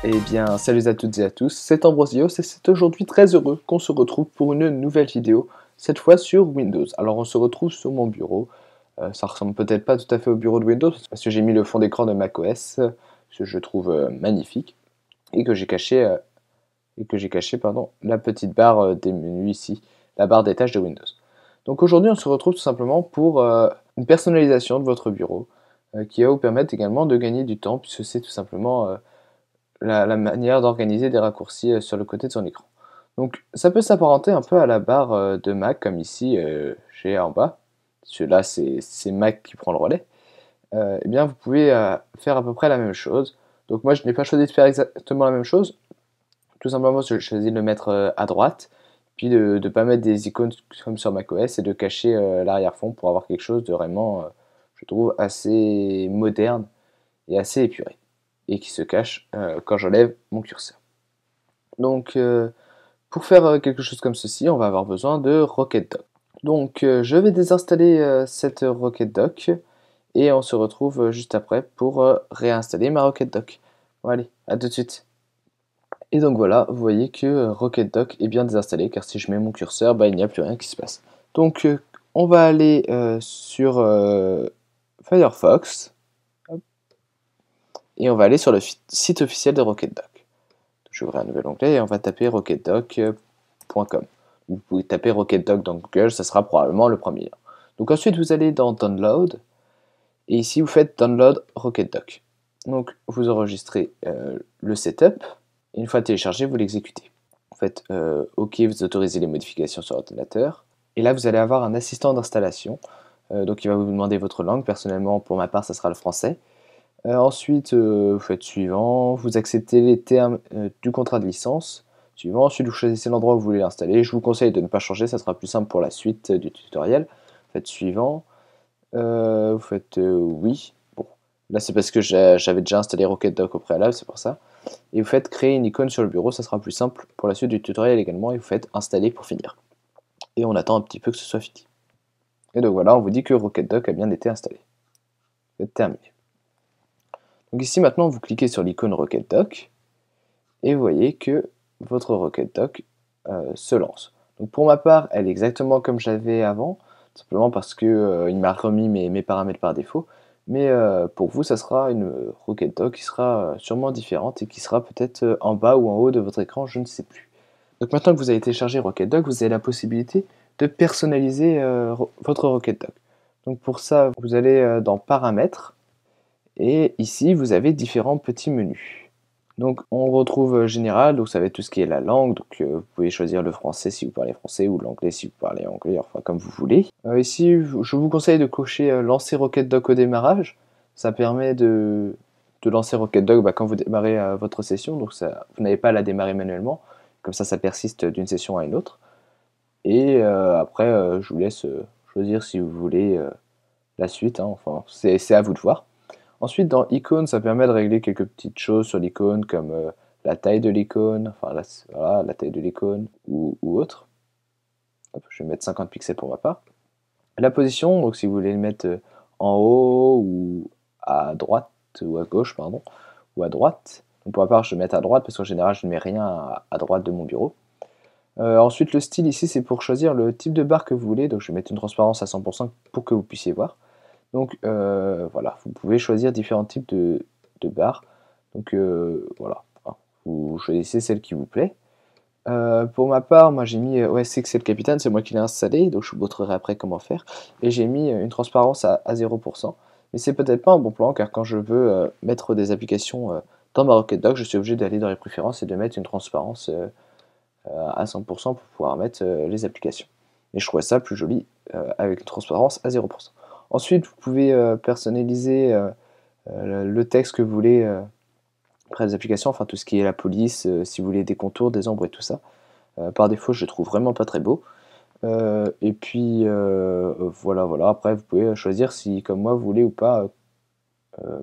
Eh bien, salut à toutes et à tous, c'est Ambrosios et c'est aujourd'hui très heureux qu'on se retrouve pour une nouvelle vidéo, cette fois sur Windows. Alors on se retrouve sur mon bureau, ça ressemble peut-être pas tout à fait au bureau de Windows, parce que j'ai mis le fond d'écran de macOS, que je trouve magnifique, et que j'ai caché, pardon, la petite barre des menus ici, la barre des tâches de Windows. Donc aujourd'hui on se retrouve tout simplement pour une personnalisation de votre bureau, qui va vous permettre également de gagner du temps, puisque c'est tout simplement la manière d'organiser des raccourcis sur le côté de son écran. Donc ça peut s'apparenter un peu à la barre de Mac, comme ici j'ai en bas. Celui-là c'est Mac qui prend le relais. Eh bien vous pouvez faire à peu près la même chose. Donc moi je n'ai pas choisi de faire exactement la même chose. Tout simplement je choisis de le mettre à droite, puis de ne pas mettre des icônes comme sur macOS et de cacher l'arrière-fond pour avoir quelque chose de vraiment, je trouve, assez moderne et assez épuré, et qui se cache quand j'enlève mon curseur. Donc pour faire quelque chose comme ceci, on va avoir besoin de RocketDock. Donc je vais désinstaller cette RocketDock et on se retrouve juste après pour réinstaller ma RocketDock. Bon allez, à tout de suite. Et donc voilà, vous voyez que RocketDock est bien désinstallé, car si je mets mon curseur, bah, il n'y a plus rien qui se passe. Donc on va aller sur Firefox, et on va aller sur le site officiel de RocketDock. Je vais ouvrir un nouvel onglet et on va taper rocketdock.com. Vous pouvez taper RocketDock dans Google, ça sera probablement le premier lien. Donc ensuite vous allez dans Download, et ici vous faites Download RocketDock. Donc vous enregistrez le setup, et une fois téléchargé, vous l'exécutez. Vous faites OK, vous autorisez les modifications sur l'ordinateur, et là vous allez avoir un assistant d'installation, donc il va vous demander votre langue. Personnellement, pour ma part, ça sera le français. Ensuite, vous faites suivant, vous acceptez les termes du contrat de licence. Suivant, ensuite vous choisissez l'endroit où vous voulez l'installer. Je vous conseille de ne pas changer, ça sera plus simple pour la suite du tutoriel. Vous faites suivant, vous faites oui. Bon, là c'est parce que j'avais déjà installé RocketDock au préalable, c'est pour ça. Et vous faites créer une icône sur le bureau, ça sera plus simple pour la suite du tutoriel également. Et vous faites installer pour finir. Et on attend un petit peu que ce soit fini. Et donc voilà, on vous dit que RocketDock a bien été installé. Vous faites terminer. Donc ici maintenant vous cliquez sur l'icône RocketDock et vous voyez que votre RocketDock se lance. Donc pour ma part, elle est exactement comme j'avais avant, simplement parce que il m'a remis mes paramètres par défaut. Mais pour vous, ça sera une RocketDock qui sera sûrement différente et qui sera peut-être en bas ou en haut de votre écran, je ne sais plus. Donc maintenant que vous avez téléchargé RocketDock, vous avez la possibilité de personnaliser votre RocketDock. Donc pour ça, vous allez dans Paramètres, et ici vous avez différents petits menus. Donc on retrouve général, donc ça va être tout ce qui est la langue, donc vous pouvez choisir le français si vous parlez français ou l'anglais si vous parlez anglais, enfin comme vous voulez. Ici je vous conseille de cocher lancer RocketDock au démarrage, ça permet de lancer RocketDock quand vous démarrez votre session, donc ça, vous n'avez pas à la démarrer manuellement, comme ça persiste d'une session à une autre. Et après je vous laisse choisir si vous voulez la suite, hein, enfin c'est à vous de voir. Ensuite, dans icônes, ça permet de régler quelques petites choses sur l'icône, comme la taille de l'icône, enfin voilà, la taille de l'icône ou autre. Hop, je vais mettre 50 pixels pour ma part. La position, donc si vous voulez le mettre en haut ou à droite, ou à gauche, pardon, ou à droite. Donc pour ma part, je vais mettre à droite parce qu'en général, je ne mets rien à droite de mon bureau. Ensuite, le style ici, c'est pour choisir le type de barre que vous voulez. Donc je vais mettre une transparence à 100% pour que vous puissiez voir. Donc voilà, vous pouvez choisir différents types de barres. Donc voilà, vous choisissez celle qui vous plaît. Pour ma part, moi j'ai mis OS X c'est le capitaine, c'est moi qui l'ai installé, donc je vous montrerai après comment faire. Et j'ai mis une transparence à 0%. Mais c'est peut-être pas un bon plan, car quand je veux mettre des applications dans ma RocketDock, je suis obligé d'aller dans les préférences et de mettre une transparence à 100% pour pouvoir mettre les applications. Mais je trouvais ça plus joli avec une transparence à 0%. Ensuite, vous pouvez personnaliser le texte que vous voulez après les applications, enfin tout ce qui est la police, si vous voulez des contours, des ombres et tout ça. Par défaut, je le trouve vraiment pas très beau. Et puis voilà, après vous pouvez choisir si, comme moi, vous voulez ou pas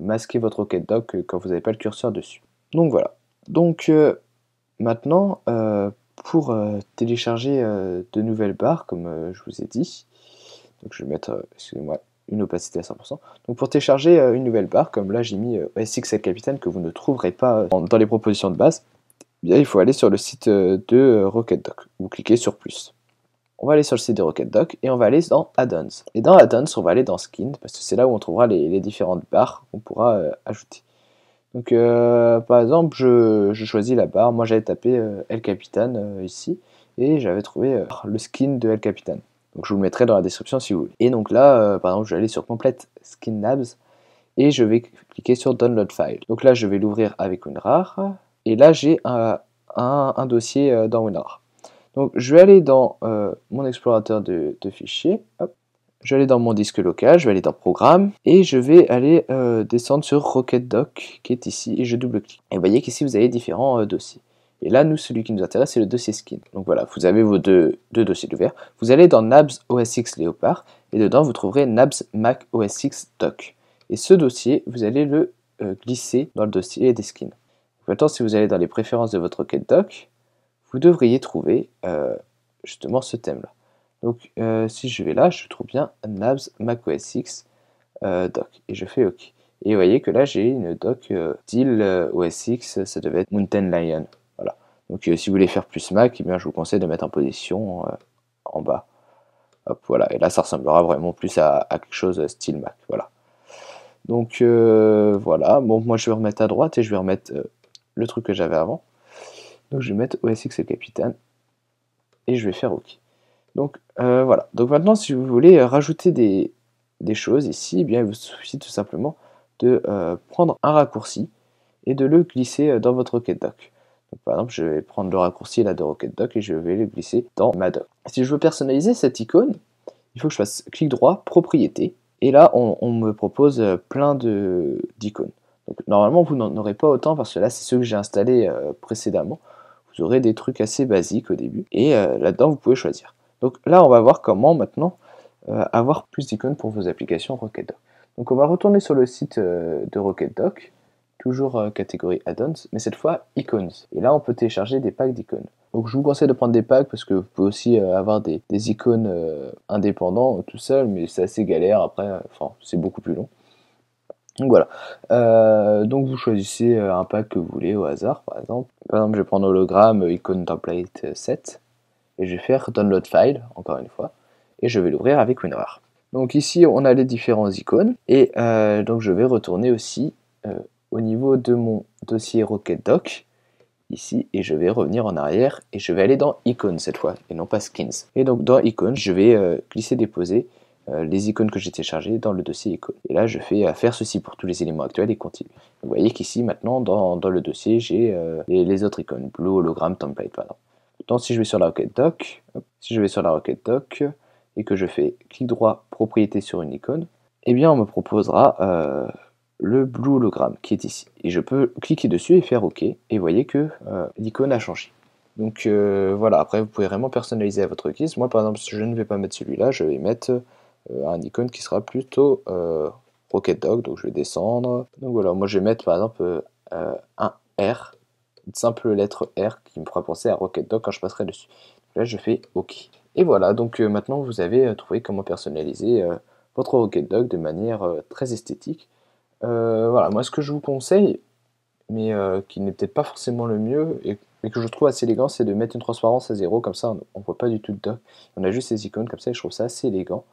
masquer votre RocketDock quand vous n'avez pas le curseur dessus. Donc voilà. Donc maintenant, pour télécharger de nouvelles barres, comme je vous ai dit, donc je vais mettre, excusez-moi, une opacité à 100%. Donc pour télécharger une nouvelle barre, comme là j'ai mis OS X El Capitan que vous ne trouverez pas dans les propositions de base, eh bien, il faut aller sur le site de RocketDock. Vous cliquez sur plus. On va aller sur le site de RocketDock et on va aller dans Add-ons. Et dans Add-ons, on va aller dans Skin, parce que c'est là où on trouvera les différentes barres qu'on pourra ajouter. Donc par exemple, je choisis la barre. Moi j'avais tapé El Capitan ici, et j'avais trouvé le skin de El Capitan. Donc je vous le mettrai dans la description si vous voulez. Et donc là, par exemple, je vais aller sur Complete Skin Nabs, et je vais cliquer sur Download File. Donc là, je vais l'ouvrir avec WinRAR, et là j'ai un dossier dans WinRAR. Donc je vais aller dans mon explorateur de fichiers, hop. Je vais aller dans mon disque local, je vais aller dans Programme, et je vais aller descendre sur RocketDock qui est ici, et je double-clique. Et vous voyez qu'ici vous avez différents dossiers. Et là, nous, celui qui nous intéresse, c'est le dossier Skin. Donc voilà, vous avez vos deux dossiers ouverts. Vous allez dans Nabs OS X Leopard, et dedans vous trouverez Nabs Mac OS X Dock. Et ce dossier, vous allez le glisser dans le dossier des skins. Maintenant, si vous allez dans les préférences de votre RocketDock, vous devriez trouver justement ce thème-là. Donc si je vais là, je trouve bien Nabs Mac OS X Dock, et je fais OK. Et vous voyez que là, j'ai une dock style OS X, ça devait être Mountain Lion. Voilà. Donc si vous voulez faire plus Mac, eh bien, je vous conseille de mettre en position en bas. Hop, voilà. Et là, ça ressemblera vraiment plus à quelque chose style Mac. Voilà. Donc voilà. Bon, moi, je vais remettre à droite et je vais remettre le truc que j'avais avant. Donc je vais mettre OS X El Capitan et je vais faire OK. Donc voilà. Donc maintenant, si vous voulez rajouter des choses ici, eh bien, il vous suffit tout simplement de prendre un raccourci et de le glisser dans votre RocketDock. Donc, par exemple, je vais prendre le raccourci là de RocketDock et je vais le glisser dans ma dock. Si je veux personnaliser cette icône, il faut que je fasse clic droit, propriété, et là on me propose plein d'icônes. Donc normalement vous n'en aurez pas autant parce que là c'est ceux que j'ai installés précédemment. Vous aurez des trucs assez basiques au début, et là-dedans vous pouvez choisir. Donc là on va voir comment maintenant avoir plus d'icônes pour vos applications RocketDock. Donc on va retourner sur le site de RocketDock, toujours catégorie Add-ons, mais cette fois Icons. Et là on peut télécharger des packs d'icônes. Donc je vous conseille de prendre des packs parce que vous pouvez aussi avoir des icônes indépendants tout seul, mais c'est assez galère après, enfin c'est beaucoup plus long. Donc voilà, donc vous choisissez un pack que vous voulez au hasard par exemple. Par exemple je vais prendre hologramme, icône template 7, et je vais faire download file encore une fois, et je vais l'ouvrir avec WinRAR. Donc ici on a les différents icônes, et donc je vais retourner aussi au niveau de mon dossier RocketDock ici, et je vais revenir en arrière et je vais aller dans icônes cette fois et non pas skins. Et donc dans icônes je vais glisser déposer les icônes que j'ai téléchargées dans le dossier icônes. Et là je fais faire ceci pour tous les éléments actuels et continue. Vous voyez qu'ici maintenant dans le dossier j'ai les autres icônes, blue, hologramme, template par exemple. Maintenant si je vais sur la RocketDock, si je vais sur la RocketDock et que je fais clic droit propriété sur une icône, eh bien on me proposera le blue hologramme qui est ici. Et je peux cliquer dessus et faire OK, et vous voyez que l'icône a changé. Donc voilà, après vous pouvez vraiment personnaliser à votre guise. Moi par exemple, si je ne vais pas mettre celui-là, je vais mettre un icône qui sera plutôt RocketDock, donc je vais descendre. Donc voilà, moi je vais mettre par exemple un R, une simple lettre R qui me fera penser à RocketDock quand je passerai dessus. Donc là je fais OK. Et voilà, donc maintenant vous avez trouvé comment personnaliser votre RocketDock de manière très esthétique. Voilà, moi ce que je vous conseille, mais qui n'est peut-être pas forcément le mieux, mais que je trouve assez élégant, c'est de mettre une transparence à 0, comme ça on ne voit pas du tout de dock. On a juste ces icônes comme ça, et je trouve ça assez élégant.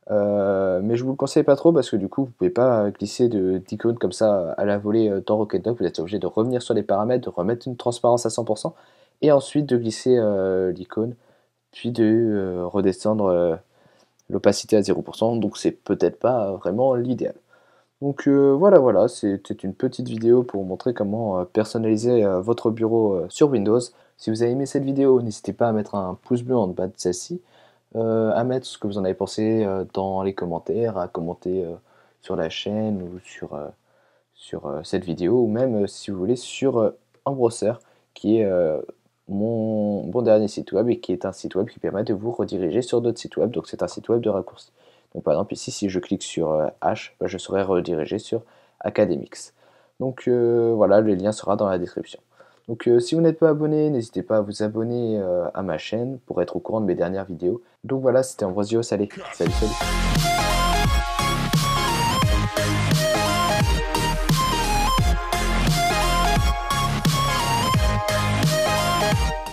Mais je vous le conseille pas trop parce que du coup vous pouvez pas glisser d'icônes comme ça à la volée dans RocketDock. Vous êtes obligé de revenir sur les paramètres, de remettre une transparence à 100%, et ensuite de glisser l'icône, puis de redescendre l'opacité à 0%, donc c'est peut-être pas vraiment l'idéal. Donc voilà, c'était une petite vidéo pour vous montrer comment personnaliser votre bureau sur Windows. Si vous avez aimé cette vidéo, n'hésitez pas à mettre un pouce bleu en bas de celle-ci, à mettre ce que vous en avez pensé dans les commentaires, à commenter sur la chaîne ou sur cette vidéo, ou même si vous voulez sur Embrosser, qui est mon dernier site web, et qui est un site web qui permet de vous rediriger sur d'autres sites web. Donc c'est un site web de raccourci. Donc par exemple ici, si je clique sur H, je serai redirigé sur Academix. Donc voilà, le lien sera dans la description. Donc si vous n'êtes pas abonné, n'hésitez pas à vous abonner à ma chaîne pour être au courant de mes dernières vidéos. Donc voilà, c'était Ambrosio, salut.